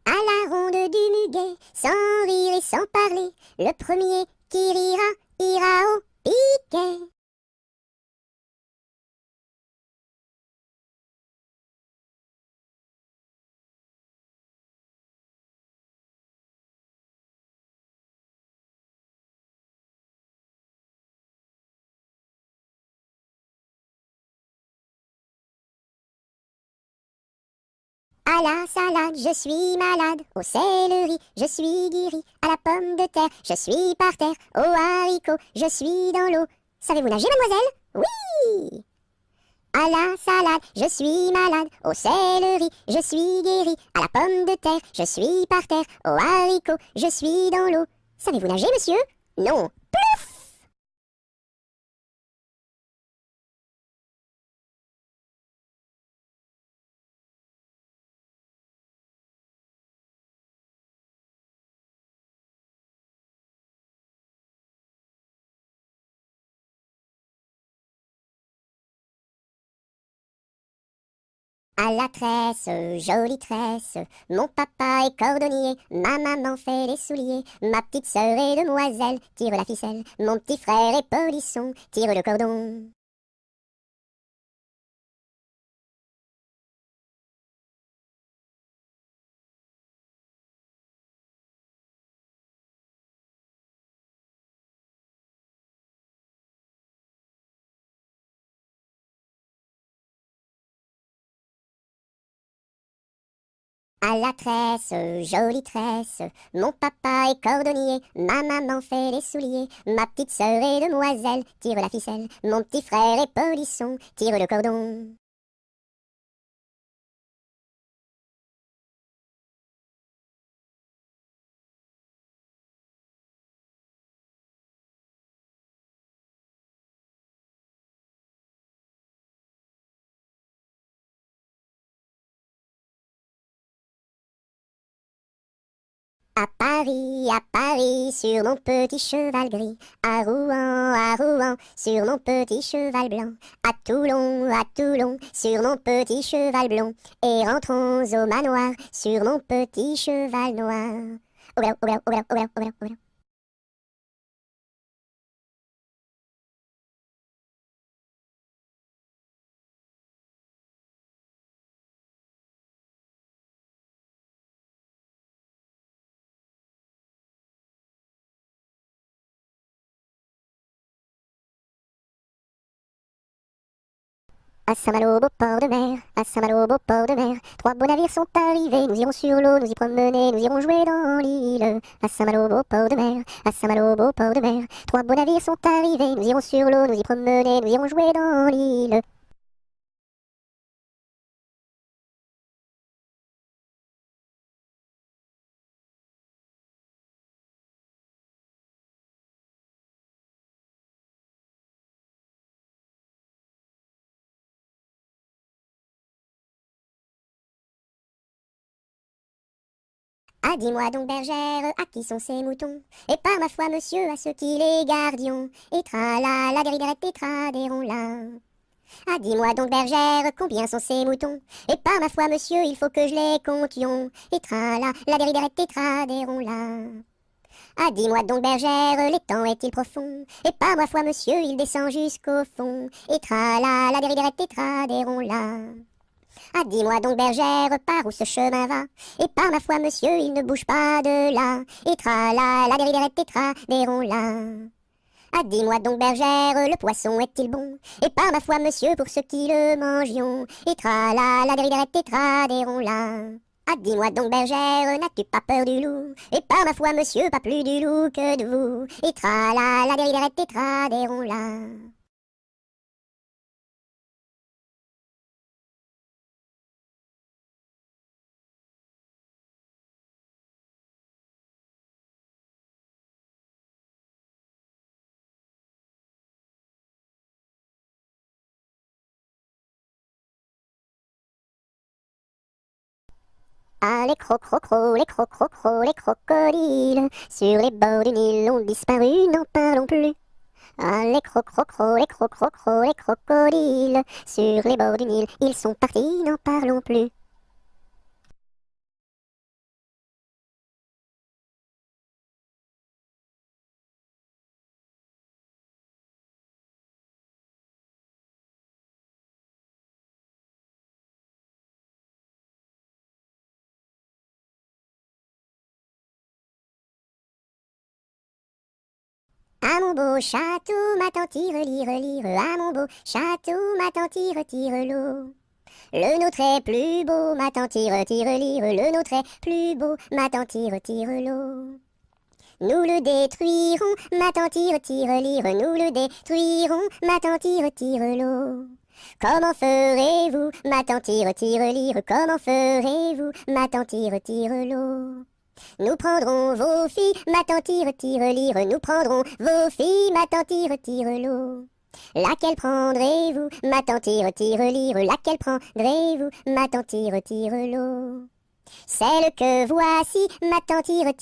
À la ronde du muguet, sans rire et sans parler, le premier qui rira ira au piquet. À la salade, je suis malade. Au céleri, je suis guéri. À la pomme de terre, je suis par terre. Au haricot, je suis dans l'eau. Savez-vous nager, mademoiselle? Oui! À la salade, je suis malade. Au céleri, je suis guéri. À la pomme de terre, je suis par terre. Au haricot, je suis dans l'eau. Savez-vous nager, monsieur? Non. À la tresse, jolie tresse, mon papa est cordonnier, ma maman fait les souliers, ma petite sœur est demoiselle, tire la ficelle, mon petit frère est polisson, tire le cordon. À la tresse, jolie tresse, mon papa est cordonnier, ma maman fait les souliers, ma petite sœur est demoiselle, tire la ficelle, mon petit frère est polisson, tire le cordon. À Paris, sur mon petit cheval gris, à Rouen, sur mon petit cheval blanc, à Toulon, sur mon petit cheval blond, et rentrons au manoir, sur mon petit cheval noir. Au galop, au galop, au galop, au galop, au galop, au galop. À Saint-Malo, beau port de mer, à Saint-Malo, beau port de mer, trois beaux navires sont arrivés, nous irons sur l'eau, nous y promener, nous irons jouer dans l'île. À Saint-Malo, beau port de mer, à Saint-Malo, beau port de mer, trois beaux navires sont arrivés, nous irons sur l'eau, nous y promener, nous irons jouer dans l'île. Ah, dis-moi donc, bergère, à qui sont ces moutons? Et par ma foi, monsieur, à ceux qui les gardions. Et tra-la, la dériderette et tra-des-ronds-là. Ah, dis-moi donc, bergère, combien sont ces moutons? Et par ma foi, monsieur, il faut que je les comptions. Et tra-la, la dériderette et tra-des-ronds-là. Ah, dis-moi donc, bergère, l'étang est-il profond? Et par ma foi, monsieur, il descend jusqu'au fond. Et tra-la, la dériderette et tra-des-ronds-là. Ah, dis-moi donc, bergère, par où ce chemin va? Et par ma foi, monsieur, il ne bouge pas de là. Et tra la dériderette et tra des ronds là. Ah, dis-moi donc, bergère, le poisson est-il bon? Et par ma foi, monsieur, pour ceux qui le mangions. Et tra la dériderette et tra des ronds là. Ah, dis-moi donc, bergère, n'as-tu pas peur du loup? Et par ma foi, monsieur, pas plus du loup que de vous. Et tra la dériderette et tra des ronds là. Ah, les crocrocros, les crocrocros, les crocodiles, sur les bords du Nil ont disparu, n'en parlons plus. Ah, les crocrocros, les crocrocros, les crocodiles, sur les bords du Nil, ils sont partis, n'en parlons plus. À mon beau château, ma tante tire, à mon beau château, ma tante tire l'eau. Le nôtre est plus beau, ma tante tire, le nôtre est plus beau, ma tante tire l'eau. Nous le détruirons, ma tante tire, nous le détruirons, ma tante tire l'eau. Comment ferez-vous, ma tante tire, comment ferez-vous, ma tante tire l'eau. Nous prendrons vos filles, ma tante tire, nous prendrons vos filles, ma tante tire l'eau. Laquelle prendrez-vous, ma tante tire, laquelle prendrez-vous, ma tante tire l'eau. Celle que voici, ma tante tire,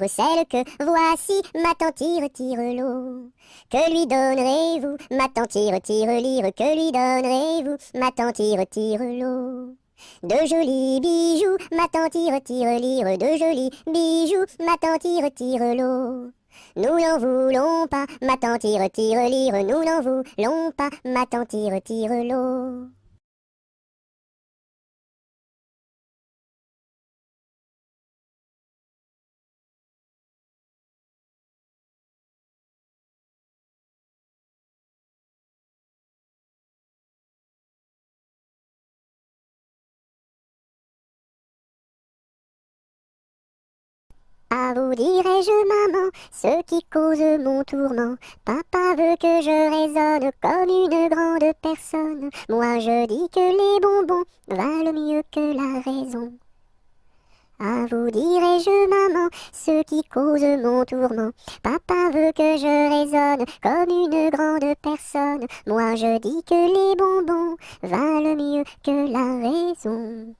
celle que voici, ma tante tire l'eau. Que lui donnerez-vous, ma tante tire, que lui donnerez-vous, ma tante tire l'eau. De jolis bijoux, ma tante tire, de jolis bijoux, ma tante tire l'eau. Nous n'en voulons pas, ma tante tire, nous n'en voulons pas, ma tante tire l'eau. À vous dirai-je, maman, ce qui cause mon tourment. Papa veut que je raisonne comme une grande personne. Moi je dis que les bonbons valent mieux que la raison. À vous dirai-je, maman, ce qui cause mon tourment. Papa veut que je raisonne comme une grande personne. Moi je dis que les bonbons valent mieux que la raison.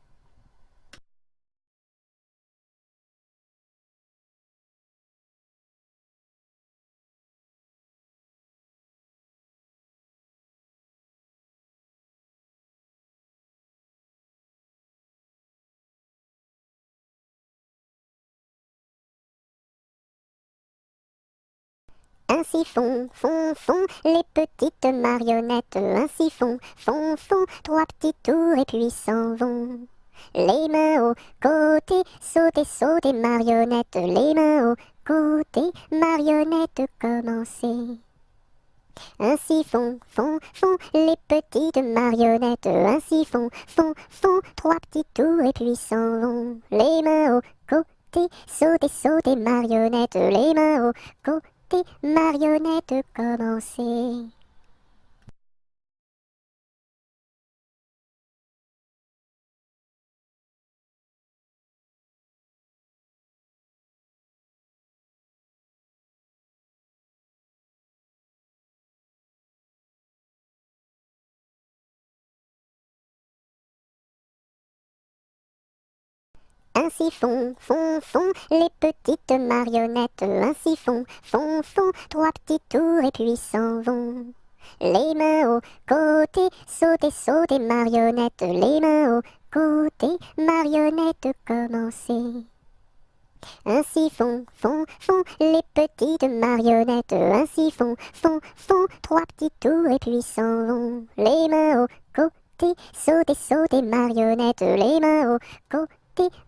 Ainsi font les petites marionnettes. Ainsi font trois petits tours et puis s'en vont. Les mains au côté, sautez, marionnettes. Les mains au côté, marionnettes, commencez. Ainsi font les petites marionnettes. Ainsi font trois petits tours et puis s'en vont. Les mains au côté, sautez, marionnettes. Les mains au côté, marionnettes, commencez. Ainsi font les petites marionnettes. Ainsi font trois petits tours et puis s'en vont. Les mains au côté, sautez, marionnettes. Les mains au côté, marionnettes, commencez. Ainsi font les petites marionnettes. Ainsi font trois petits tours et puis s'en vont. Les mains au côté, sautez, marionnettes. Les mains au côté,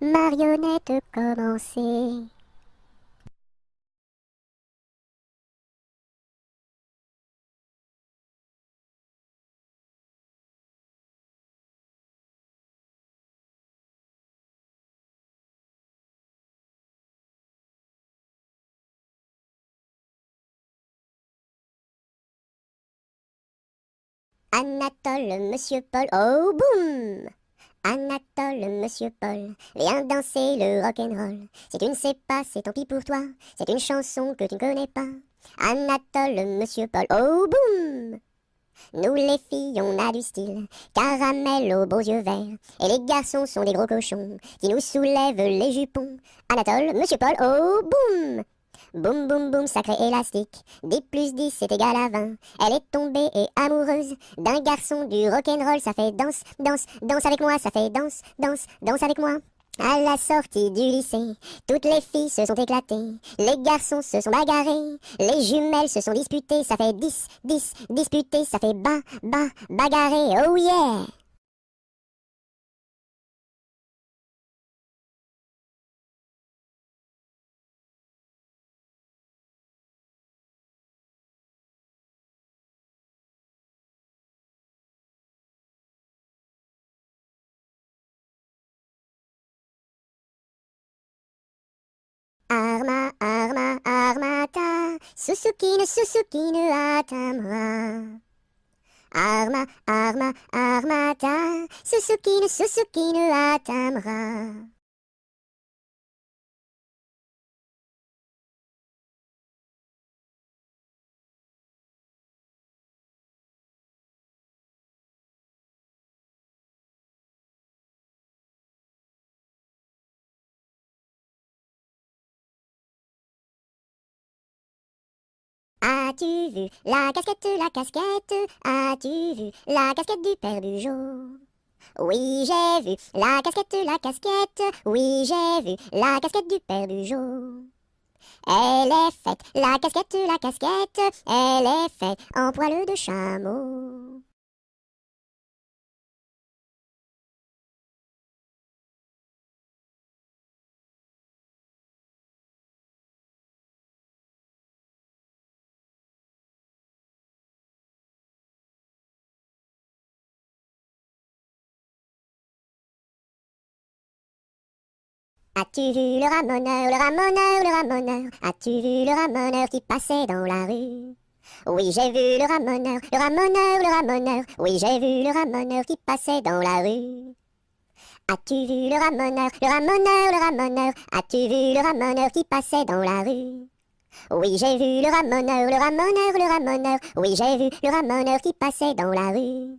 marionnettes, commencez. Anatole, Monsieur Paul, oh boum! Anatole, Monsieur Paul, viens danser le rock'n'roll. Si tu ne sais pas, c'est tant pis pour toi, c'est une chanson que tu ne connais pas. Anatole, Monsieur Paul, oh boum! Nous les filles, on a du style, caramel aux beaux yeux verts. Et les garçons sont des gros cochons qui nous soulèvent les jupons. Anatole, Monsieur Paul, oh boum! Boum boum boum, sacré élastique, 10 plus 10 c'est égal à 20. Elle est tombée et amoureuse d'un garçon du rock'n'roll, ça fait danse, danse, danse avec moi, ça fait danse, danse, danse avec moi. À la sortie du lycée, toutes les filles se sont éclatées, les garçons se sont bagarrés, les jumelles se sont disputées, ça fait 10, 10, disputé, ça fait bagarré, oh yeah! Susukine à ta main. Arma, arma, armata, Susukine à ta main. As-tu vu la casquette, la casquette? As-tu vu la casquette du père Bugeaud? Oui, j'ai vu la casquette, la casquette. Oui, j'ai vu la casquette du père Bugeaud. Elle est faite, la casquette, elle est faite en poil de chameau. As-tu vu le ramoneur, le ramoneur, le ramoneur? As-tu vu le ramoneur qui passait dans la rue? Oui, j'ai vu le ramoneur, le ramoneur, le ramoneur. Oui, j'ai vu le ramoneur qui passait dans la rue. As-tu vu le ramoneur, le ramoneur, le ramoneur? As-tu vu le ramoneur qui passait dans la rue? Oui, j'ai vu le ramoneur, le ramoneur, le ramoneur. Oui, j'ai vu le ramoneur qui passait dans la rue.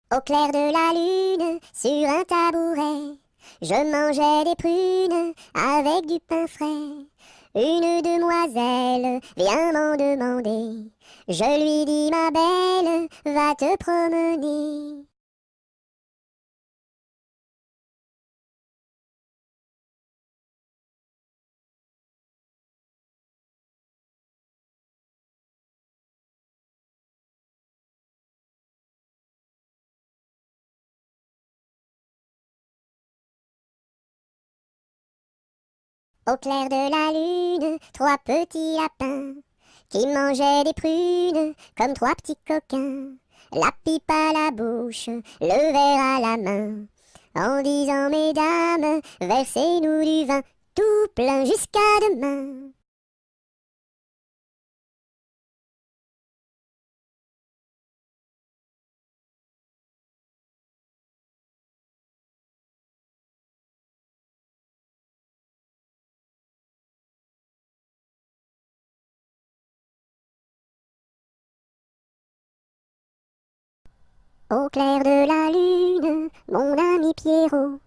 Au clair de la lune, sur un tabouret, je mangeais des prunes avec du pain frais. Une demoiselle vient m'en demander. Je lui dis, ma belle, va te promener. Au clair de la lune, trois petits lapins qui mangeaient des prunes comme trois petits coquins. La pipe à la bouche, le verre à la main, en disant, mesdames, versez-nous du vin tout plein jusqu'à demain. Au clair de la lune, mon ami Pierrot,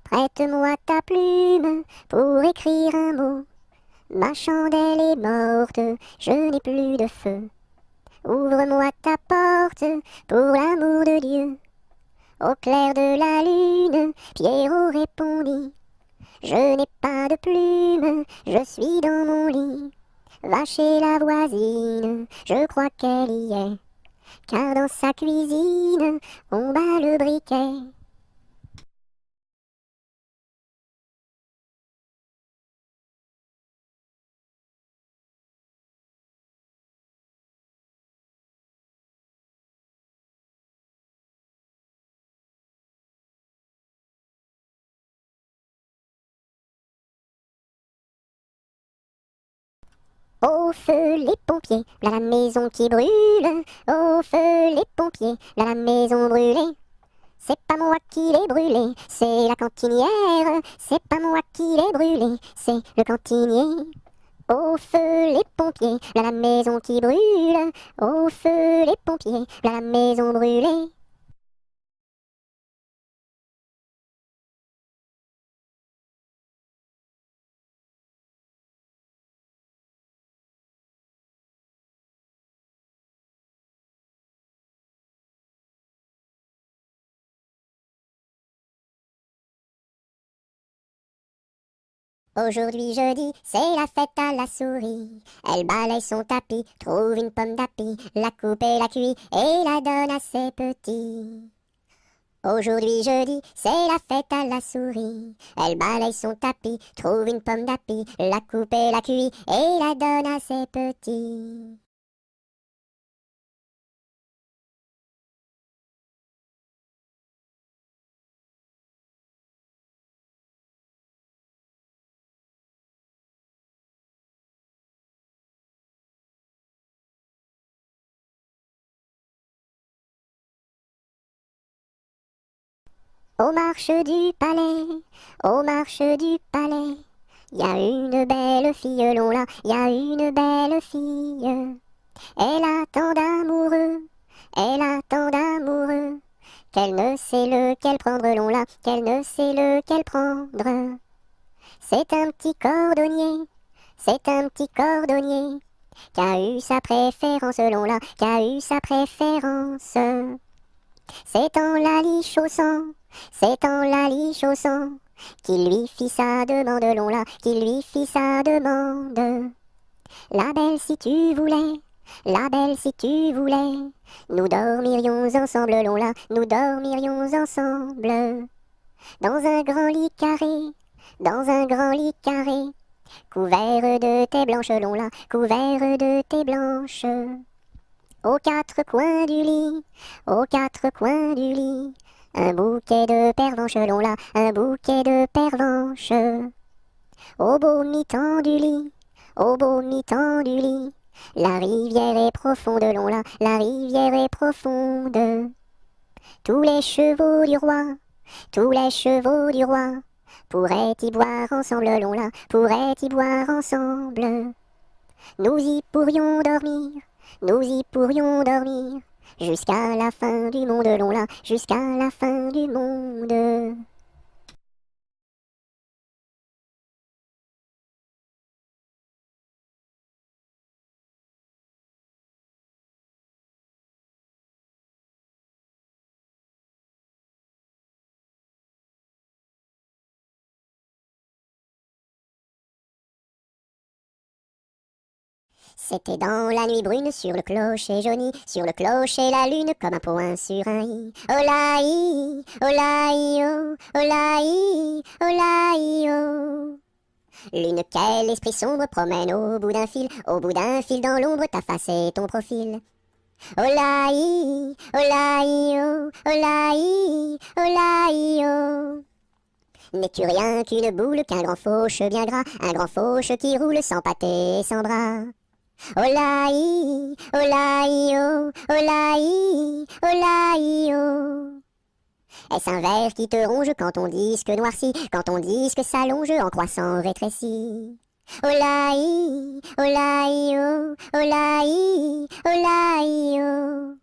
prête-moi ta plume pour écrire un mot. Ma chandelle est morte, je n'ai plus de feu. Ouvre-moi ta porte pour l'amour de Dieu. Au clair de la lune, Pierrot répondit, je n'ai pas de plume, je suis dans mon lit. Va chez la voisine, je crois qu'elle y est, car dans sa cuisine, on bat le briquet. Au feu les pompiers, là la maison qui brûle. Au feu les pompiers, là la maison brûlée. C'est pas moi qui l'ai brûlée, c'est la cantinière. C'est pas moi qui l'ai brûlée, c'est le cantinier. Au feu les pompiers, là la maison qui brûle. Au feu les pompiers, là la maison brûlée. Aujourd'hui jeudi, c'est la fête à la souris. Elle balaye son tapis, trouve une pomme d'api, la coupe et la cuit et la donne à ses petits. Aujourd'hui jeudi, c'est la fête à la souris. Elle balaye son tapis, trouve une pomme d'api, la coupe et la cuit et la donne à ses petits. Aux marches du palais, aux marches du palais, y a une belle fille, long là, y a une belle fille. Elle a tant d'amoureux, elle a tant d'amoureux, qu'elle ne sait lequel prendre, long là, qu'elle ne sait lequel prendre. C'est un petit cordonnier, c'est un petit cordonnier, qui a eu sa préférence, long là, qui a eu sa préférence. C'est en la lichaussant, c'est en la lichaussant, qu'il lui fit sa demande, long là, qu'il lui fit sa demande. La belle si tu voulais, la belle si tu voulais, nous dormirions ensemble, long là, nous dormirions ensemble. Dans un grand lit carré, dans un grand lit carré, couvert de tais blanches, long là, couvert de tais blanches. Aux quatre coins du lit, aux quatre coins du lit, un bouquet de pervenches, long là, un bouquet de pervenches. Au beau mi-temps du lit, au beau mi-temps du lit, la rivière est profonde, long là, la rivière est profonde. Tous les chevaux du roi, tous les chevaux du roi, pourraient y boire ensemble, long là, pourraient y boire ensemble. Nous y pourrions dormir, nous y pourrions dormir, jusqu'à la fin du monde, long là, jusqu'à la fin du monde. C'était dans la nuit brune, sur le clocher jauni, sur le clocher la lune, comme un point sur un i. Olaï, olaï, oh, olaï, olaï, oh. Lune, quel esprit sombre promène au bout d'un fil dans l'ombre, ta face et ton profil. Olaï, olaï, oh, olaï, olaï, oh. N'es-tu rien qu'une boule, qu'un grand fauche bien gras, un grand fauche qui roule sans pâté et sans bras? Olaï, olaï, oh, olaï, olaï, oh. Est-ce un ver qui te ronge quand ton disque noircit, quand ton disque s'allonge en croissant rétréci? Olaï, olaï, oh, olaï, olaï, oh.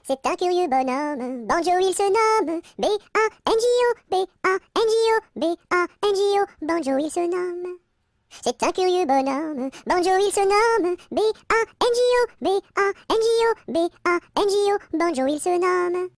C'est un curieux bonhomme, Banjo il se nomme, B-A-N-J-O, B-A-N-J-O, B-A-N-J-O, Banjo il se nomme. C'est un curieux bonhomme, Banjo il se nomme, B-A-N-J-O, B-A-N-J-O, B-A-N-J-O, Banjo il se nomme.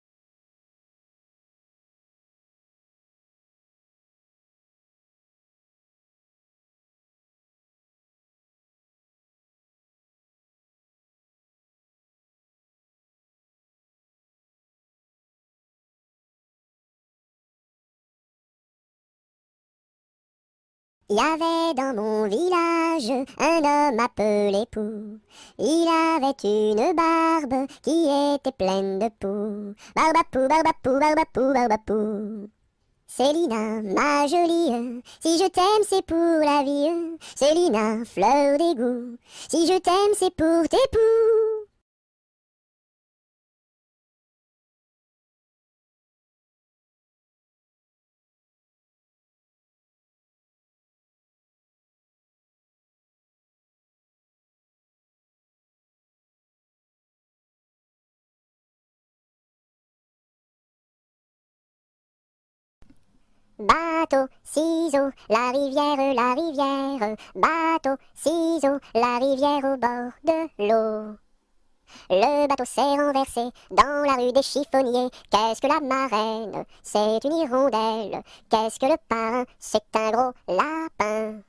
Il y avait dans mon village un homme appelé Pou. Il avait une barbe qui était pleine de poux. Barbapou, barbapou, barbapou, barbapou. Célina, ma jolie, si je t'aime c'est pour la vie. Célina, fleur d'égout, si je t'aime c'est pour tes poux. Bateau, ciseaux, la rivière, la rivière. Bateau, ciseaux, la rivière au bord de l'eau. Le bateau s'est renversé dans la rue des chiffonniers. Qu'est-ce que la marraine? C'est une hirondelle. Qu'est-ce que le parrain? C'est un gros lapin.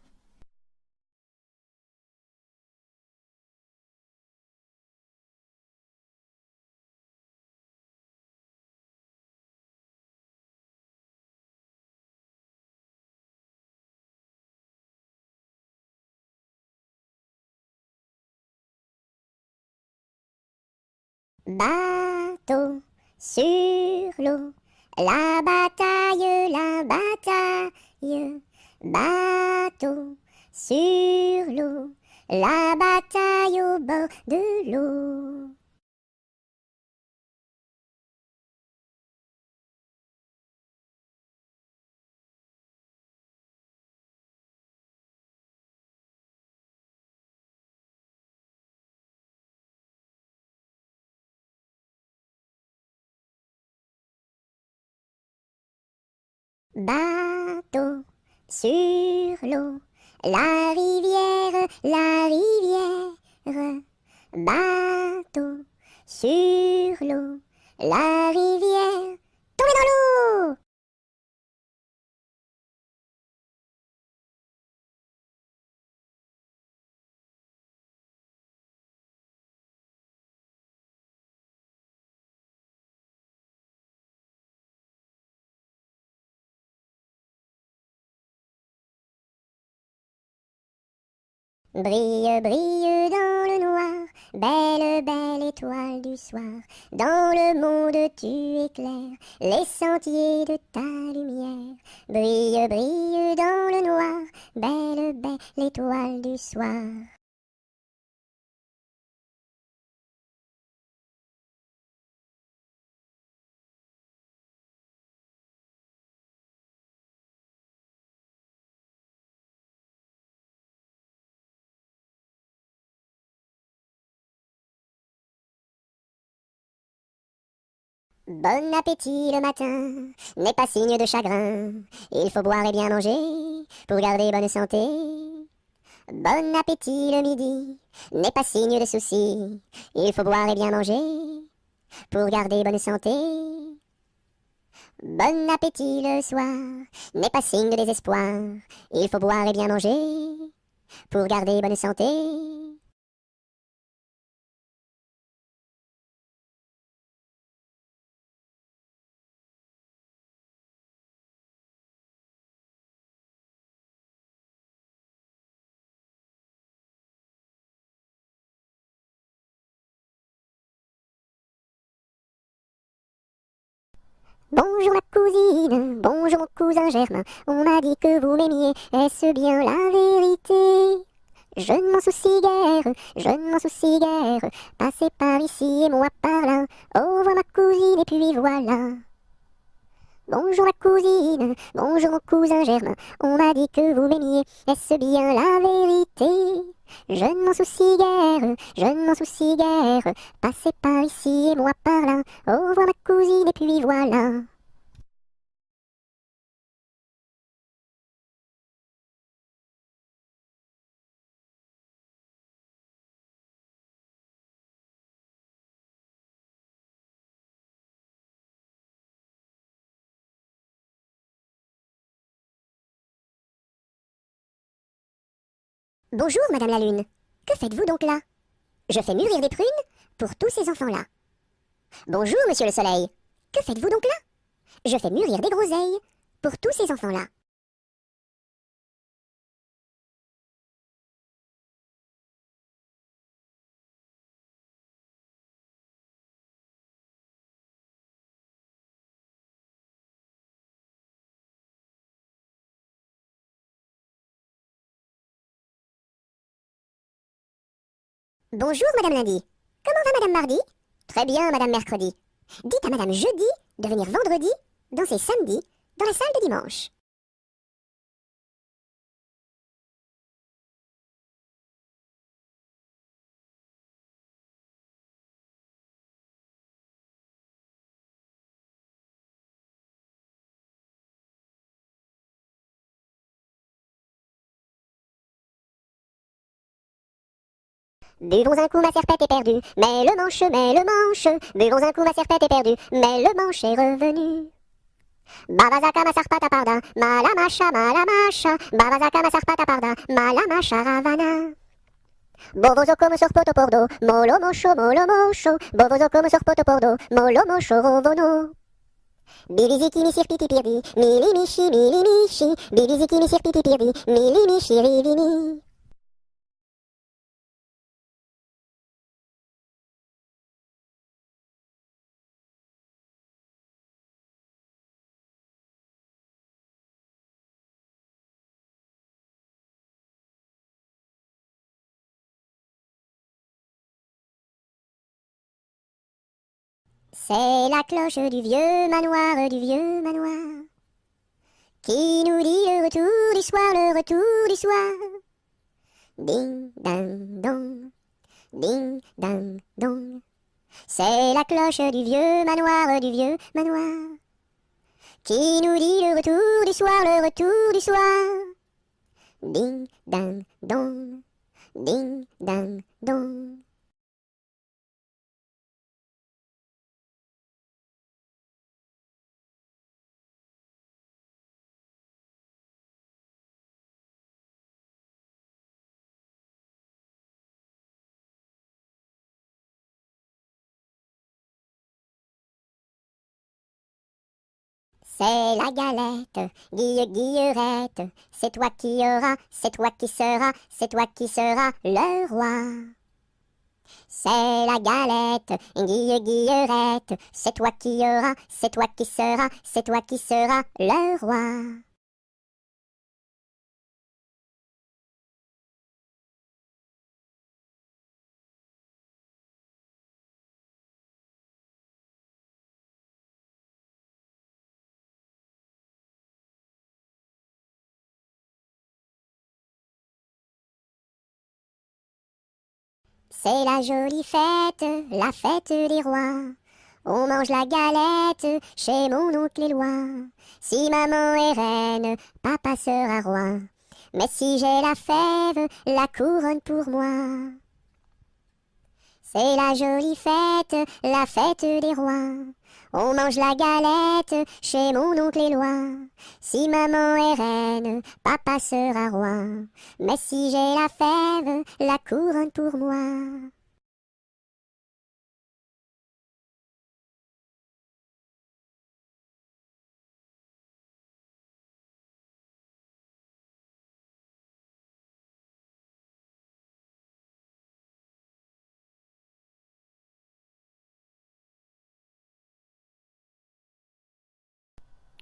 Bateau sur l'eau, la bataille, la bataille. Bateau sur l'eau, la bataille au bord de l'eau. Bateau sur l'eau, la rivière, la rivière. Bateau sur l'eau, la rivière. Tombez dans l'eau! Brille, brille dans le noir, belle, belle étoile du soir. Dans le monde tu éclaires les sentiers de ta lumière. Brille, brille dans le noir, belle, belle étoile du soir. Bon appétit le matin n'est pas signe de chagrin. Il faut boire et bien manger pour garder bonne santé. Bon appétit le midi n'est pas signe de souci. Il faut boire et bien manger pour garder bonne santé. Bon appétit le soir n'est pas signe de désespoir. Il faut boire et bien manger pour garder bonne santé. Bonjour ma cousine, bonjour mon cousin Germain. On m'a dit que vous m'aimiez, est-ce bien la vérité? Je ne m'en soucie guère, je ne m'en soucie guère. Passez par ici et moi par là. Au revoir ma cousine et puis voilà. Bonjour ma cousine, bonjour mon cousin Germain. On m'a dit que vous m'aimiez, est-ce bien la vérité? Je ne m'en soucie guère, je ne m'en soucie guère. Passez par ici et moi par là. Au revoir ma cousine et puis voilà. Bonjour, Madame la Lune. Que faites-vous donc là? Je fais mûrir des prunes pour tous ces enfants-là. Bonjour, Monsieur le Soleil. Que faites-vous donc là? Je fais mûrir des groseilles pour tous ces enfants-là. Bonjour, Madame Lundi. Comment va Madame Mardi? Très bien, Madame Mercredi. Dites à Madame Jeudi de venir vendredi danser samedi dans la salle de dimanche. Buvons un coup, ma serpette est perdue, mais le manche, buvons un coup, ma serpette est perdue, mais le manche est revenu. Babazaka ma sarpata parda, malamasha, babazaka ma sarpata parda, malamasha ravana. Bovozo come sorpoto pordo, molo mosho, bovozo come sorpoto pordo, molo mosho rovono. Biviziki mi sirpiti pirdi, mili mishi, biviziki mi sirpiti pirdi, mili mishi rivini. C'est la cloche du vieux manoir, qui nous dit le retour du soir, le retour du soir. Ding, ding, dong, ding, ding, dong. C'est la cloche du vieux manoir, qui nous dit le retour du soir, le retour du soir. Ding, ding, dong, ding, ding, dong. C'est la galette, Guillerette, c'est toi qui auras, c'est toi qui seras, c'est toi qui seras le roi. C'est la galette, Guillerette, c'est toi qui auras, c'est toi qui seras, c'est toi qui seras le roi. C'est la jolie fête, la fête des rois. On mange la galette chez mon oncle Éloi. Si maman est reine, papa sera roi. Mais si j'ai la fève, la couronne pour moi. C'est la jolie fête, la fête des rois. On mange la galette chez mon oncle Éloi. Si maman est reine, papa sera roi. Mais si j'ai la fève, la couronne pour moi.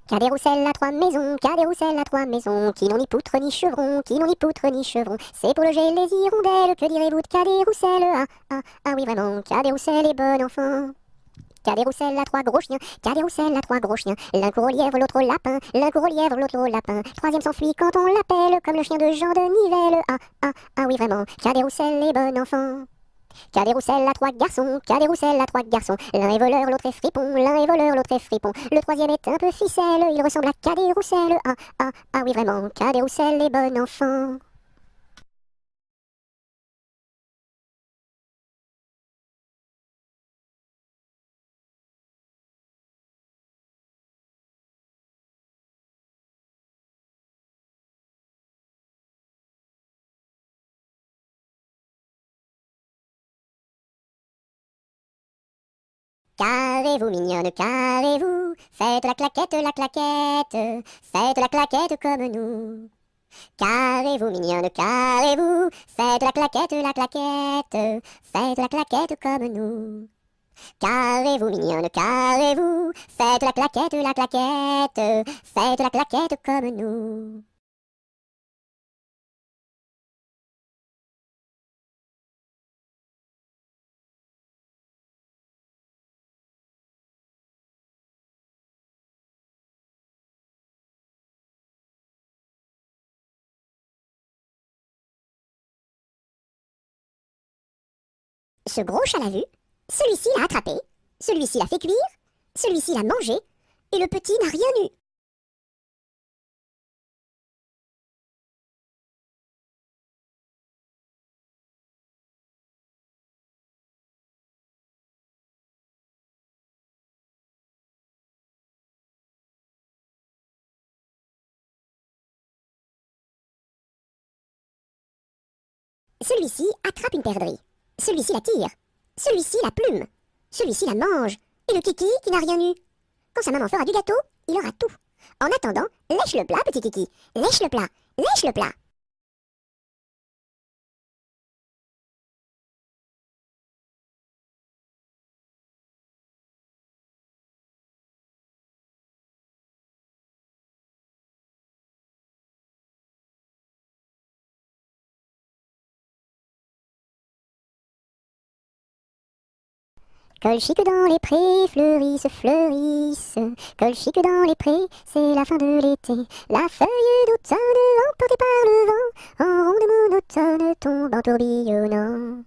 Cadet-Roussel a trois maisons, Cadet-Roussel a trois maisons, qui n'ont ni poutre ni chevron, qui n'ont ni poutre ni chevron. C'est pour loger les hirondelles, que direz-vous de Cadet-Roussel? Ah oui vraiment, Cadet-Roussel est bon enfant. Cadet-Roussel a trois gros chiens, Cadet-Roussel a trois gros chiens. L'un court au lièvre, l'autre au lapin, l'un court au lièvre, l'autre au lapin. Troisième s'enfuit quand on l'appelle, comme le chien de Jean de Nivelle. Ah oui vraiment, Cadet-Roussel est bon enfant. Cadet-Roussel a trois garçons, Cadet-Roussel a trois garçons. L'un est voleur, l'autre est fripon, l'un est voleur, l'autre est fripon. Le troisième est un peu ficelle, il ressemble à Cadet-Roussel. Ah oui vraiment, Cadet-Roussel est bon enfant. Carrez-vous mignonne, carrez-vous, faites la claquette, faites la claquette comme nous. Carrez-vous mignonne, carrez-vous, faites la claquette, faites la claquette comme nous. Carrez-vous mignonne, carrez-vous, faites la claquette, faites la claquette comme nous. Ce gros chat l'a vu, celui-ci l'a attrapé, celui-ci l'a fait cuire, celui-ci l'a mangé, et le petit n'a rien eu. Celui-ci attrape une perdrix. Celui-ci la tire. Celui-ci la plume. Celui-ci la mange. Et le kiki qui n'a rien eu. Quand sa maman fera du gâteau, il aura tout. En attendant, lèche le plat, petit kiki. Lèche le plat. Lèche le plat. Colchique dans les prés, fleurissent, fleurissent. Colchique dans les prés, c'est la fin de l'été. La feuille d'automne, emportée par le vent, en ronde monotone, tombe en tourbillonnant.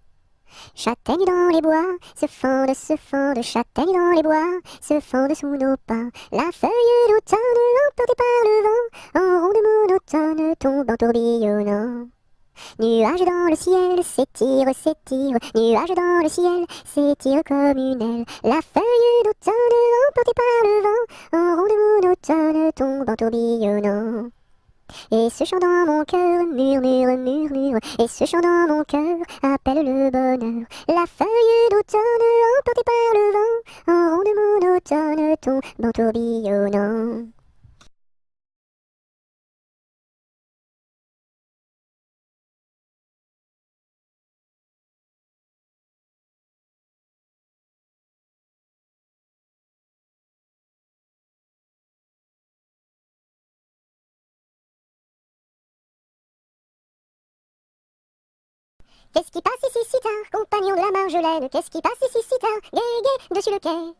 Châtaignes dans les bois, se fendent, châtaignes dans les bois, se fendent sous nos pas. La feuille d'automne, emportée par le vent, en ronde monotone, tombe en tourbillonnant. Nuages dans le ciel, s'étire, s'étire, nuages dans le ciel, s'étire comme une aile. La feuille d'automne, emportée par le vent, en ronde monotone, tombe en tourbillonnant. Et ce chant dans mon cœur murmure, murmure, et ce chant dans mon cœur appelle le bonheur. La feuille d'automne, emportée par le vent, en ronde monotone, tombe en tourbillonnant. Qu'est-ce qui passe ici si tard, compagnon de la Marjolaine? Qu'est-ce qui passe ici si tard, gai, gai, dessus le quai?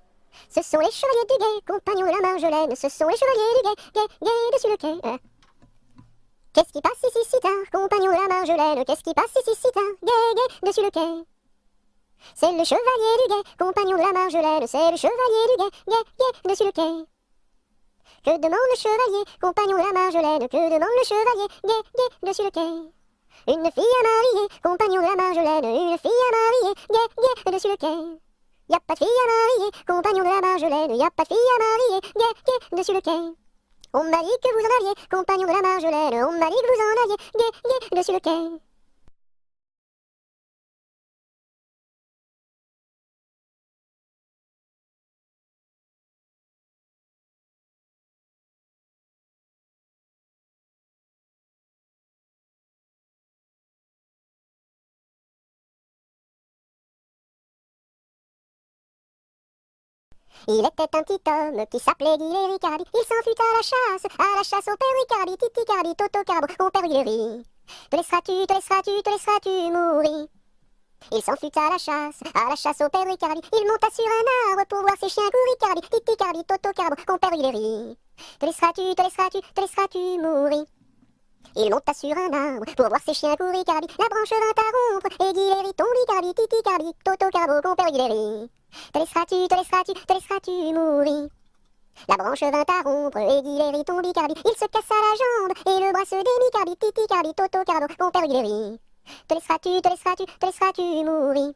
Ce sont les chevaliers du guet, compagnons de la Marjolaine. Ce sont les chevaliers du guet, gai, gai, dessus le quai. Qu'est-ce qui passe ici si tard, compagnons de la Marjolaine? Qu'est-ce qui passe ici si tard, gai, gai, dessus le quai? C'est le chevalier du guet, compagnon de la Marjolaine. C'est le chevalier du guet, gai, gai, dessus le quai. Que demande le chevalier, compagnon de la Marjolaine? Que demande le chevalier, gai, gai, dessus le quai? Une fille à marier, compagnon de la Marjolaine, une fille à marier, gai, gai, dessus le quai. Y a pas de fille à marier, compagnon de la Marjolaine, y a pas de fille à marier, gai, gai, dessus le quai. On m'a dit que vous en aviez, compagnon de la Marjolaine, on m'a dit que vous en aviez, gai, gai, dessus le quai. Il était un petit homme qui s'appelait Guy Ricardi. Il s'en fut à la chasse au père Ricardi, Titi Cardi, Toto Carbo, mon père Guilleri. Te laisseras-tu, te laisseras-tu, te laisseras-tu mourir? Il s'en fut à la chasse au père Ricardi. Il monta sur un arbre pour voir ses chiens courir, Ricardi, Titi Cardi, Toto Carbo, mon père Guilleri. Te laisseras-tu, te laisseras-tu, te laisseras-tu mourir? Il monta sur un arbre pour voir ses chiens courir, Cardi. La branche vint à rompre et Guilleri tombe, Cardi, Titi Cardi, Toto Carbo, mon père Guilleri. Te laisseras-tu, te laisseras-tu, te laisseras-tu mourir? La branche vint à rompre et Guilleri tombe, Cardi. Il se cassa la jambe et le bras se démit, Cardi, Titi Cardi, Toto Carbo, mon père Guilleri. Te laisseras-tu, te laisseras-tu, te laisseras-tu mourir?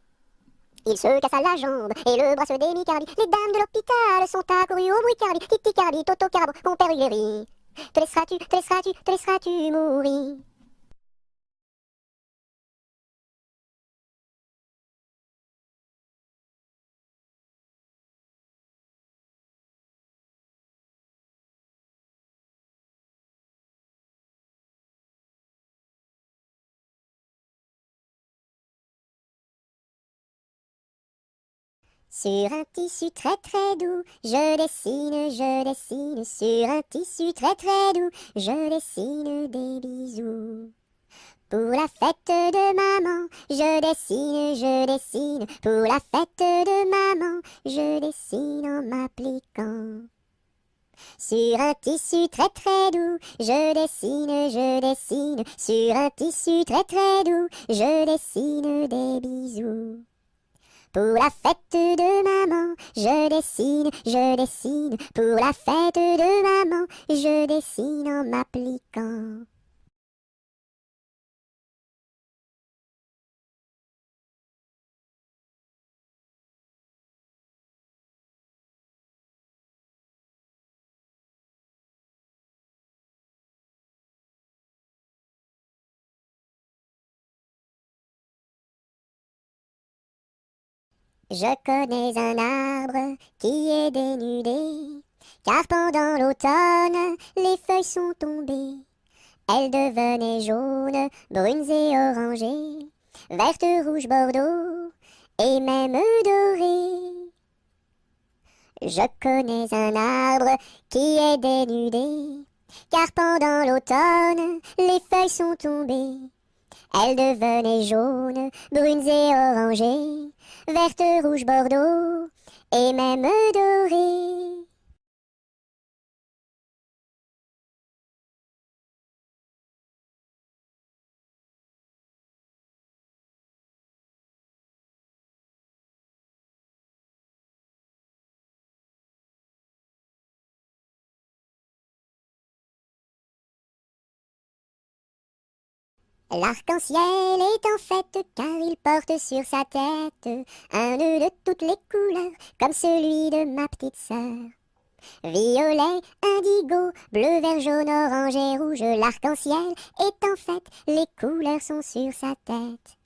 Il se cassa la jambe et le bras se démit, Cardi. Les dames de l'hôpital sont accourues au bruit, Cardi, Titi Cardi, Toto Carbo, mon père Guilleri. Te laisseras-tu, te laisseras-tu, te laisseras-tu mourir? Sur un tissu très très doux, je dessine, sur un tissu très très doux, je dessine des bisous. Pour la fête de maman, je dessine, pour la fête de maman, je dessine en m'appliquant. Sur un tissu très très doux, je dessine, sur un tissu très très doux, je dessine des bisous. Pour la fête de maman, je dessine, pour la fête de maman, je dessine en m'appliquant. Je connais un arbre qui est dénudé, car pendant l'automne, les feuilles sont tombées. Elles devenaient jaunes, brunes et orangées, vertes, rouges, bordeaux, et même dorées. Je connais un arbre qui est dénudé, car pendant l'automne, les feuilles sont tombées. Elles devenaient jaunes, brunes et orangées, vertes, rouges, bordeaux, et même dorées. L'arc-en-ciel est en fait car il porte sur sa tête un nœud de toutes les couleurs, comme celui de ma petite sœur. Violet, indigo, bleu, vert, jaune, orange et rouge, l'arc-en-ciel est en fait, les couleurs sont sur sa tête.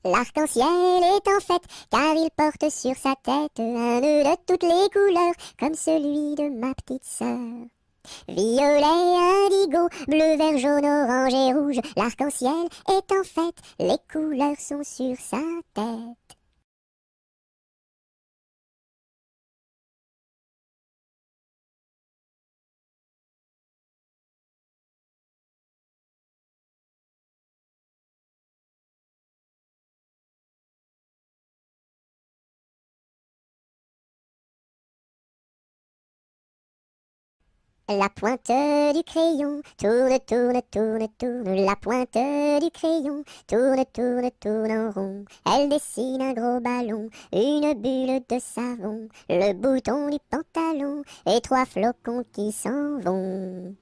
L'arc-en-ciel est en fait, car il porte sur sa tête un nœud de toutes les couleurs, comme celui de ma petite sœur. Violet, indigo, bleu, vert, jaune, orange et rouge, l'arc-en-ciel est en fait, les couleurs sont sur sa tête. La pointe du crayon tourne, tourne, tourne, tourne. La pointe du crayon tourne, tourne, tourne en rond. Elle dessine un gros ballon, une bulle de savon, le bouton du pantalon et trois flocons qui s'en vont.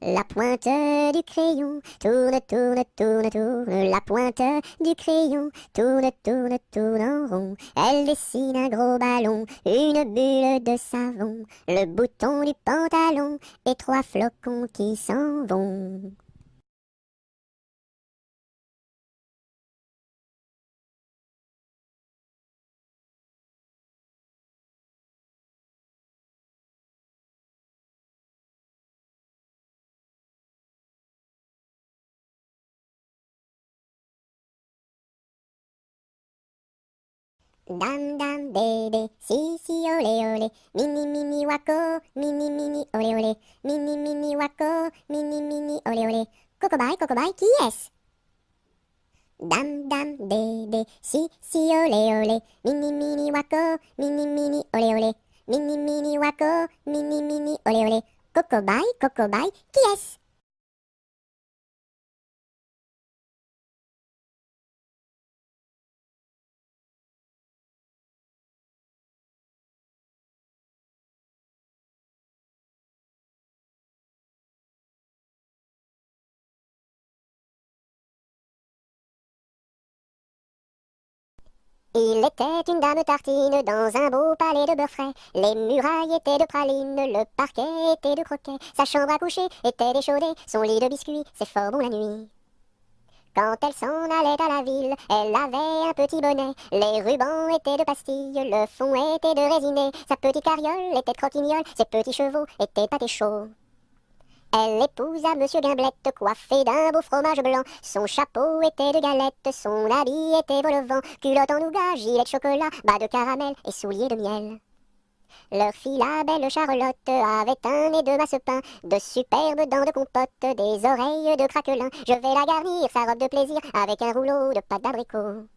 La pointe du crayon tourne, tourne, tourne, tourne. La pointe du crayon tourne, tourne, tourne en rond. Elle dessine un gros ballon, une bulle de savon, le bouton du pantalon et trois flocons qui s'en vont. Dam dam bébé, si si olé olé, mini mini wako, mini mini olé olé, mini mini wako, mini mini olé olé. Coco bye, qui est-ce? Dam dam bébé, si si olé olé, mini mini wako, mini mini olé olé, mini mini wako, mini mini olé olé. Coco bye, qui est-ce? Il était une dame tartine dans un beau palais de beurre frais. Les murailles étaient de pralines, le parquet était de croquets. Sa chambre à coucher était d'échaudée, son lit de biscuits, c'est fort bon la nuit. Quand elle s'en allait à la ville, elle avait un petit bonnet. Les rubans étaient de pastilles, le fond était de résiné. Sa petite carriole était de croquignole, ses petits chevaux étaient pâtés chauds. Elle épousa Monsieur Gimblette, coiffé d'un beau fromage blanc. Son chapeau était de galette, son habit était vol au vent. Culotte en nougat, gilet de chocolat, bas de caramel et souliers de miel. Leur fille, la belle Charlotte, avait un nez de masse-pain, de superbes dents de compote, des oreilles de craquelin. Je vais la garnir, sa robe de plaisir, avec un rouleau de pâte d'abricot.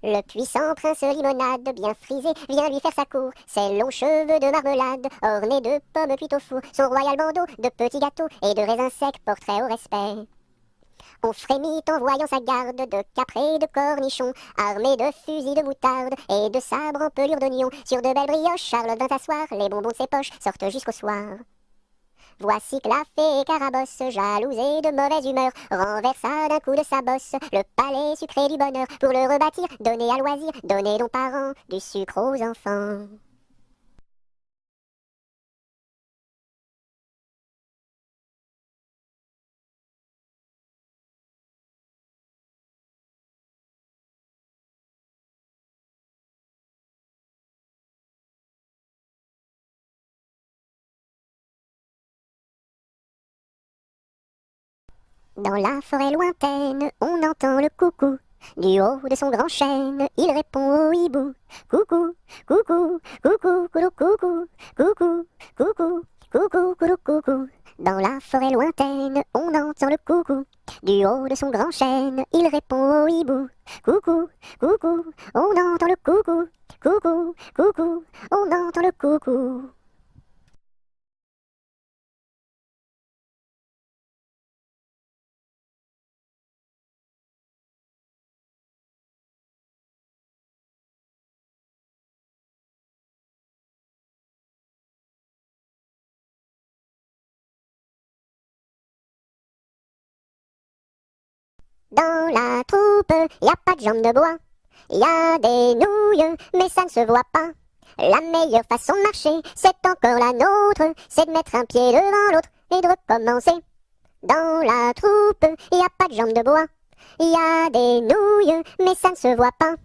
Le puissant prince limonade, bien frisé, vient lui faire sa cour. Ses longs cheveux de marmelade, ornés de pommes cuites au four. Son royal bandeau de petits gâteaux et de raisins secs, portrait au respect. On frémit en voyant sa garde de caprés de cornichons, armés de fusils de moutarde et de sabres en pelure d'oignon. Sur de belles brioches, Charlotte vint s'asseoir, les bonbons de ses poches sortent jusqu'au soir. Voici que la fée Carabosse, jalouse et de mauvaise humeur, renversa d'un coup de sa bosse le palais sucré du bonheur. Pour le rebâtir, donner à loisir, donner donc parents du sucre aux enfants. Dans la forêt lointaine, on entend le coucou. Du haut de son grand chêne, il répond au hibou. Coucou, coucou, coucou, coucou, coucou, coucou, coucou, coucou, coucou, coucou. Dans la forêt lointaine, on entend le coucou. Du haut de son grand chêne, il répond au hibou. Coucou, coucou, on entend le coucou. Coucou, coucou, on entend le coucou. Dans la troupe, y a pas de jambes de bois. Y a des nouilles, mais ça ne se voit pas. La meilleure façon de marcher, c'est encore la nôtre. C'est de mettre un pied devant l'autre et de recommencer. Dans la troupe, y a pas de jambes de bois. Y a des nouilles, mais ça ne se voit pas.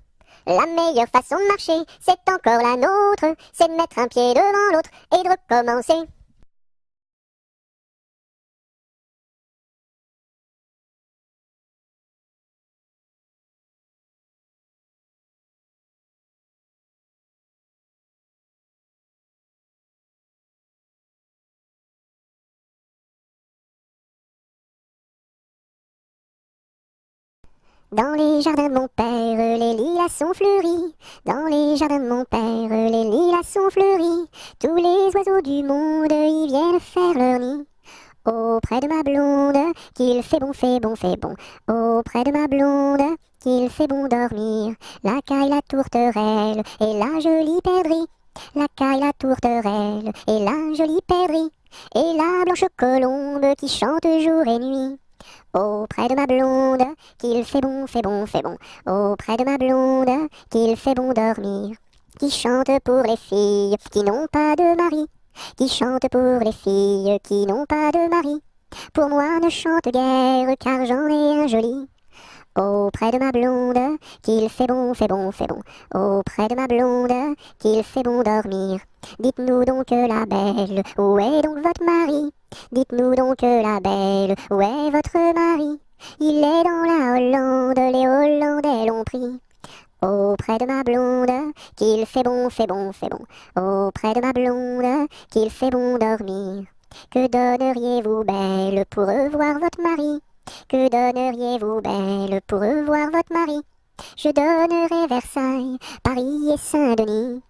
La meilleure façon de marcher, c'est encore la nôtre. C'est de mettre un pied devant l'autre et de recommencer. Dans les jardins de mon père, les lilas sont fleuris. Dans les jardins de mon père, les lilas sont fleuris. Tous les oiseaux du monde y viennent faire leur nid. Auprès de ma blonde, qu'il fait bon, fait bon, fait bon. Auprès de ma blonde, qu'il fait bon dormir. La caille, la tourterelle et la jolie perdrix. La caille, la tourterelle et la jolie perdrix. Et la blanche colombe qui chante jour et nuit. Auprès de ma blonde, qu'il fait bon, fait bon, fait bon. Auprès de ma blonde, qu'il fait bon dormir. Qui chante pour les filles qui n'ont pas de mari. Qui chante pour les filles qui n'ont pas de mari. Pour moi ne chante guère car j'en ai un joli. Auprès de ma blonde, qu'il fait bon, fait bon, fait bon. Auprès de ma blonde, qu'il fait bon dormir. Dites-nous donc la belle, où est donc votre mari? Dites-nous donc la belle, où est votre mari? Il est dans la Hollande, les Hollandais l'ont pris. Auprès de ma blonde, qu'il fait bon, fait bon, fait bon. Auprès de ma blonde, qu'il fait bon dormir. Que donneriez-vous belle pour revoir votre mari? Que donneriez-vous belle pour revoir votre mari? Je donnerais Versailles, Paris et Saint-Denis.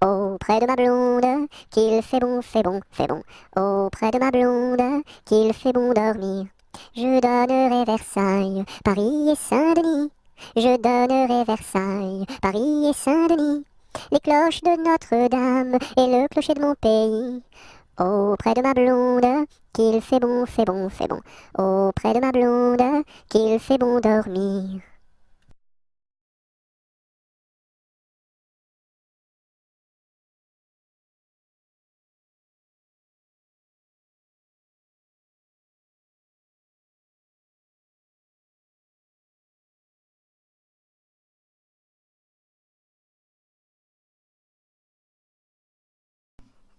Auprès de ma blonde, qu'il fait bon, fait bon, fait bon. Auprès de ma blonde, qu'il fait bon dormir. Je donnerai Versailles, Paris et Saint-Denis. Je donnerai Versailles, Paris et Saint-Denis. Les cloches de Notre-Dame et le clocher de mon pays. Auprès de ma blonde, qu'il fait bon, fait bon, fait bon. Auprès de ma blonde, qu'il fait bon dormir.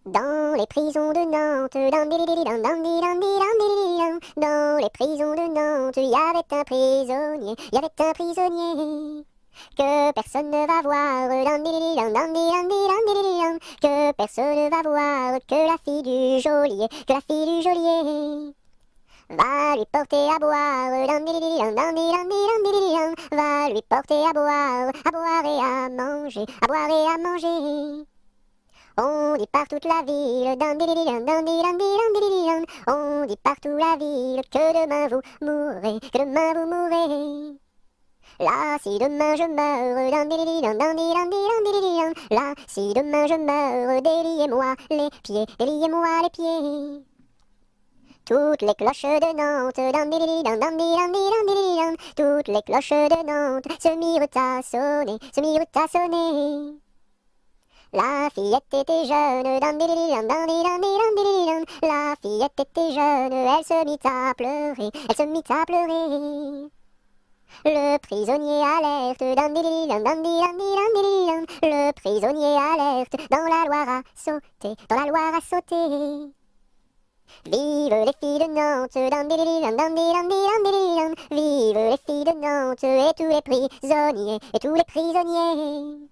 Dans les prisons de Nantes, dans les prisons de Nantes, il y avait un prisonnier, il y avait un prisonnier que personne ne va voir, que personne ne va voir, que la fille du geôlier, que la fille du geôlier va lui porter à boire, va lui porter à boire et à manger, à boire et à manger. On dit partout la ville, on dit partout la ville que demain vous mourrez, que demain vous mourrez. Là, si demain je meurs, là, si demain je meurs, déliez-moi les pieds, déliez-moi les pieds. Toutes les cloches de Nantes, toutes les cloches de Nantes se mirent à sonner, se mirent à sonner. La fillette était jeune, la fillette était jeune, elle se mit à pleurer, elle se mit à pleurer. Le prisonnier alerte, le prisonnier alerte, dans la Loire a sauté, dans la Loire a sauté. Vive les filles de Nantes, vive les filles de Nantes et tous les prisonniers, et tous les prisonniers.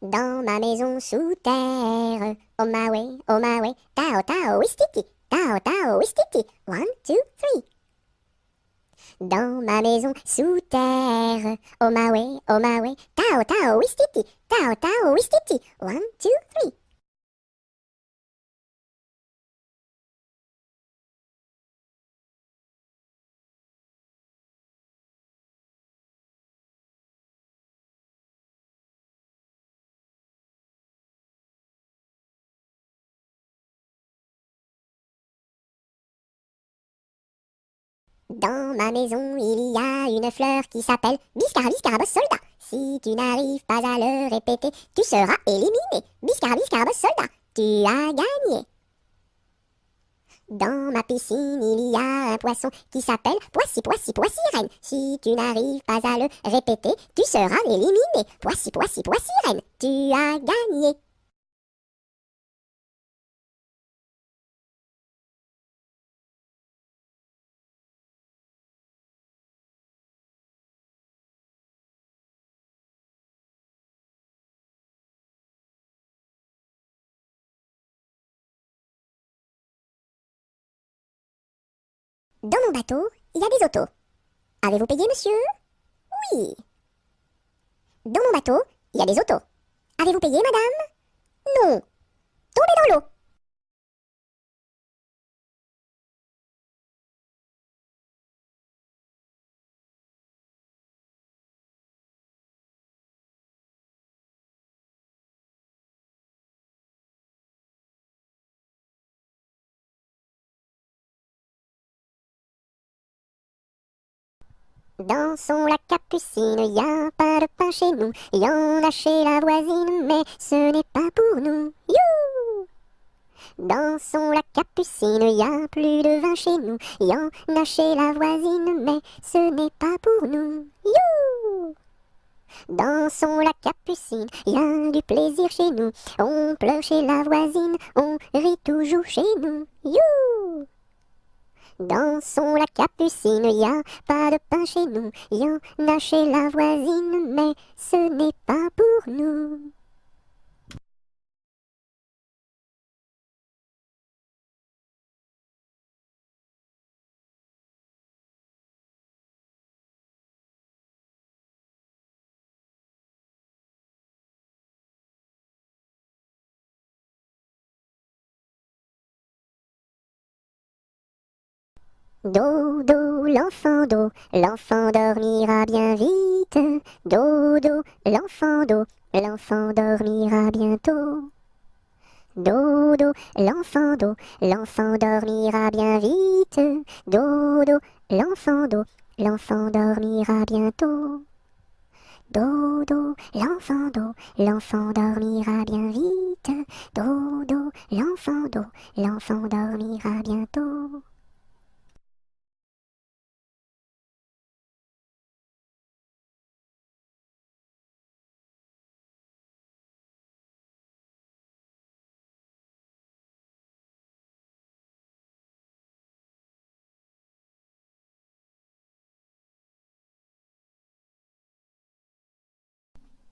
Dans ma maison sous terre, oh my way, tao tao wistiti, tao tao wistiti, 1, 2, 3. Dans ma maison sous terre, oh my way, tao tao wistiti, tao tao wistiti, 1, 2, 3. Dans ma maison, il y a une fleur qui s'appelle Biscarabis soldat. Si tu n'arrives pas à le répéter, tu seras éliminé. Biscarabis soldat, tu as gagné. Dans ma piscine, il y a un poisson qui s'appelle Poissy reine. Si tu n'arrives pas à le répéter, tu seras éliminé. Poissy reine, tu as gagné. Dans mon bateau, il y a des autos. Avez-vous payé, monsieur? Oui. Dans mon bateau, il y a des autos. Avez-vous payé, madame? Non. Tombez dans l'eau. Dans son lac Capucine, y a pas de pain chez nous. Y en a chez la voisine, mais ce n'est pas pour nous. You! Dans son lac Capucine, y a plus de vin chez nous. Y en a chez la voisine, mais ce n'est pas pour nous. You! Dans son lac Capucine, y a du plaisir chez nous. On pleure chez la voisine, on rit toujours chez nous. You! Dans son lac Capucine, y a pas de pain chez nous. Y en a chez la voisine, mais ce n'est pas pour nous. Dodo, l'enfant dormira bien vite. Dodo, l'enfant dormira bientôt. Dodo, l'enfant dormira bien vite. Dodo, l'enfant dormira bientôt. Dodo, l'enfant dormira bien vite. Dodo, l'enfant dormira bientôt.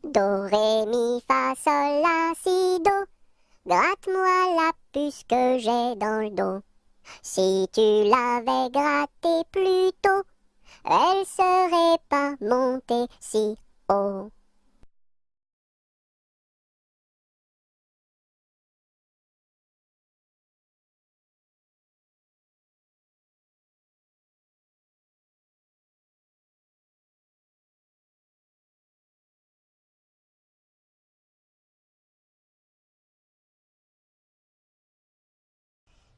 Do, ré, mi, fa, sol, la, si, do. Gratte-moi la puce que j'ai dans le dos. Si tu l'avais grattée plus tôt, elle serait pas montée si haut.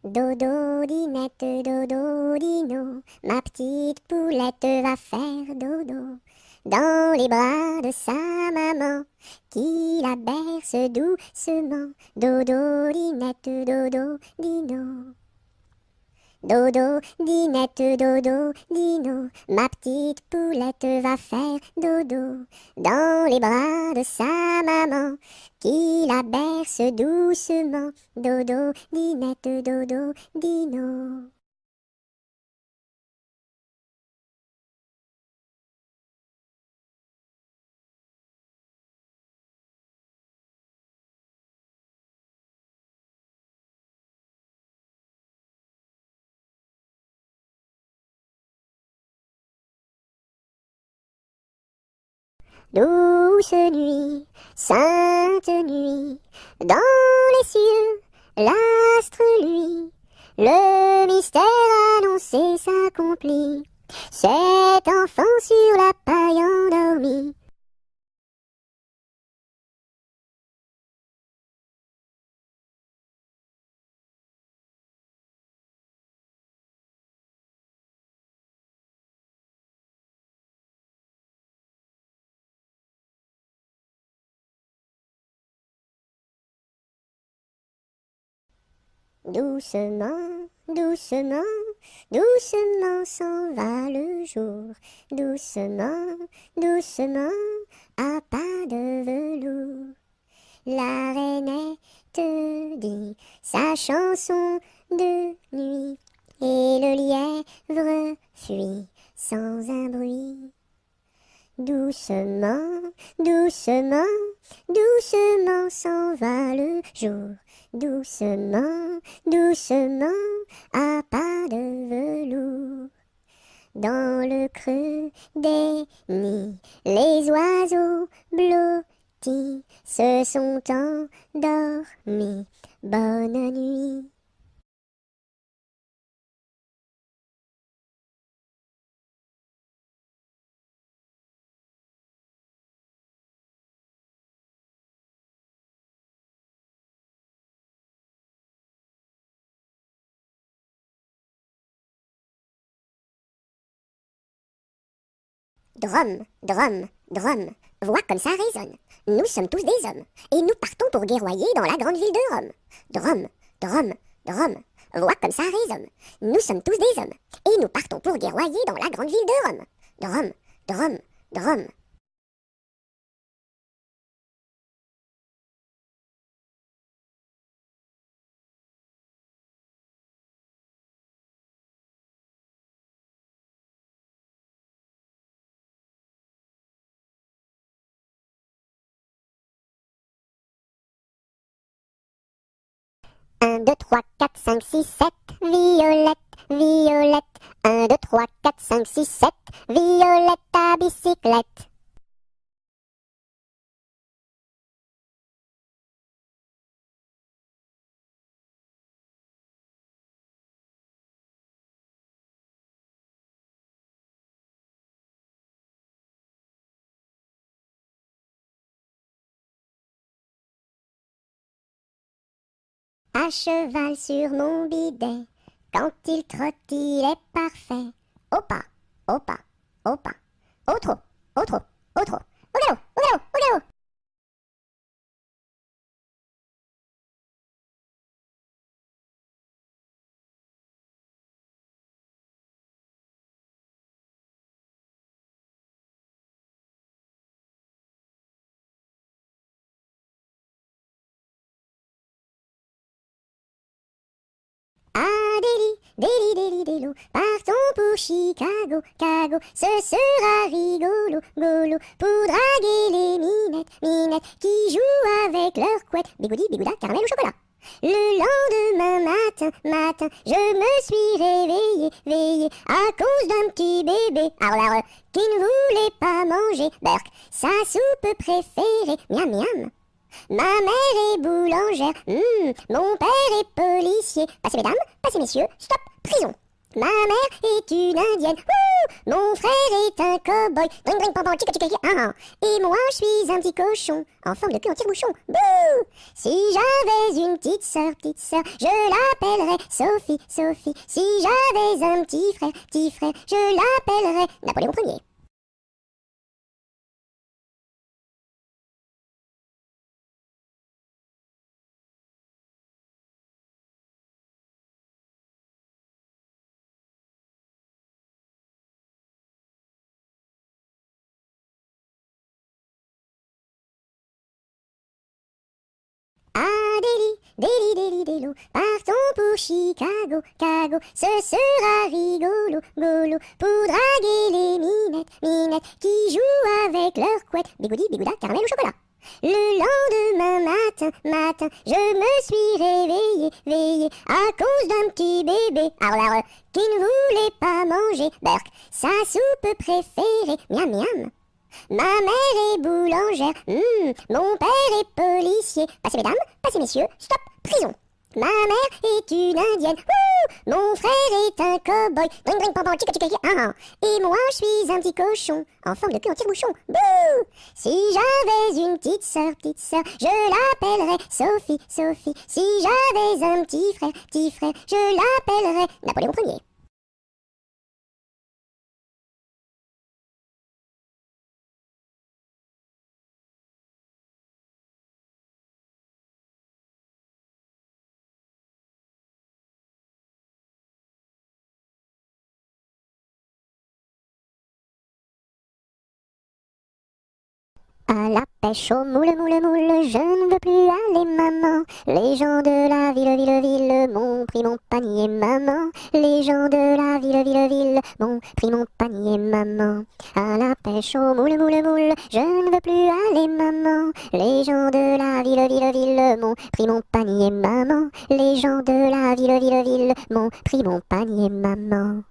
Dodo, dinette, dodo, dino, ma petite poulette va faire dodo. dans les bras de sa maman, qui la berce doucement. Dodo, dinette, dodo, dino. Dodo, dinette, dodo, dino, ma petite poulette va faire dodo dans les bras de sa maman, qui la berce doucement. Dodo, dinette, dodo, dino. Douce nuit, sainte nuit, dans les cieux, l'astre lui, le mystère annoncé s'accomplit. Cet enfant sur la paille endormi. Doucement, doucement, doucement s'en va le jour. Doucement, doucement, à pas de velours. La rainette dit sa chanson de nuit, et le lièvre fuit sans un bruit. Doucement, doucement, doucement s'en va le jour. Doucement, doucement, à pas de velours. Dans le creux des nids, les oiseaux blottis se sont endormis. Bonne nuit. Drum, drum, drum, vois comme ça résonne. Nous sommes tous des hommes, et nous partons pour guerroyer dans la grande ville de Rome. Drum, drum, drum, vois comme ça résonne. Nous sommes tous des hommes, et nous partons pour guerroyer dans la grande ville de Rome. Drum, drum, drum. Un, deux, trois, quatre, cinq, six, sept, Violette, Violette. Un, deux, trois, quatre, cinq, six, sept, Violette à bicyclette. À cheval sur mon bidet, quand il trotte, il est parfait. Au pas, au pas, au pas, au trot, au trot, au trot, au galop, au galop, au galop. Ah, déli, déli, déli, délo, partons pour Chicago, Cago, ce sera rigolo, golo, pour draguer les minettes, minettes, qui jouent avec leurs couettes, bigoudi, bigouda, caramel au chocolat. Le lendemain matin, matin, je me suis réveillé, veillé, à cause d'un petit bébé, qui ne voulait pas manger, Burk, sa soupe préférée, miam miam. Ma mère est boulangère, mon père est policier. Passez mesdames, passez messieurs, stop, prison. Ma mère est une indienne, mon frère est un cow-boy, dring dring pam pam, chica chica chica, et moi je suis un petit cochon, en forme de cul en tire-bouchon, bouh. Si j'avais une petite sœur, je l'appellerais Sophie, Sophie. Si j'avais un petit frère, je l'appellerais Napoléon Ier. délo, partons pour Chicago, Cago, ce sera rigolo, golo, pour draguer les minettes, qui jouent avec leurs couettes, bigoudi, bigouda, caramel au chocolat. Le lendemain matin, je me suis réveillé à cause d'un petit bébé, qui ne voulait pas manger, Burk, sa soupe préférée, miam miam. Ma mère est boulangère, mon père est policier. Passez mesdames, passez messieurs, stop, prison. Ma mère est une indienne, mon frère est un cow-boy, dring dring pam pam chica chica chica, et moi je suis un petit cochon, en forme de cul en tire-bouchon, bouh. Si j'avais une petite sœur, je l'appellerais Sophie. Si j'avais un petit frère, je l'appellerais Napoléon Ier. À la pêche au moule, je ne veux plus aller, maman. Les gens de la ville m'ont pris mon panier, maman. Les gens de la ville m'ont pris mon panier, maman. À la pêche au moule, je ne veux plus aller, maman. Les gens de la ville m'ont pris mon panier, maman. Les gens de la ville m'ont pris mon panier, maman.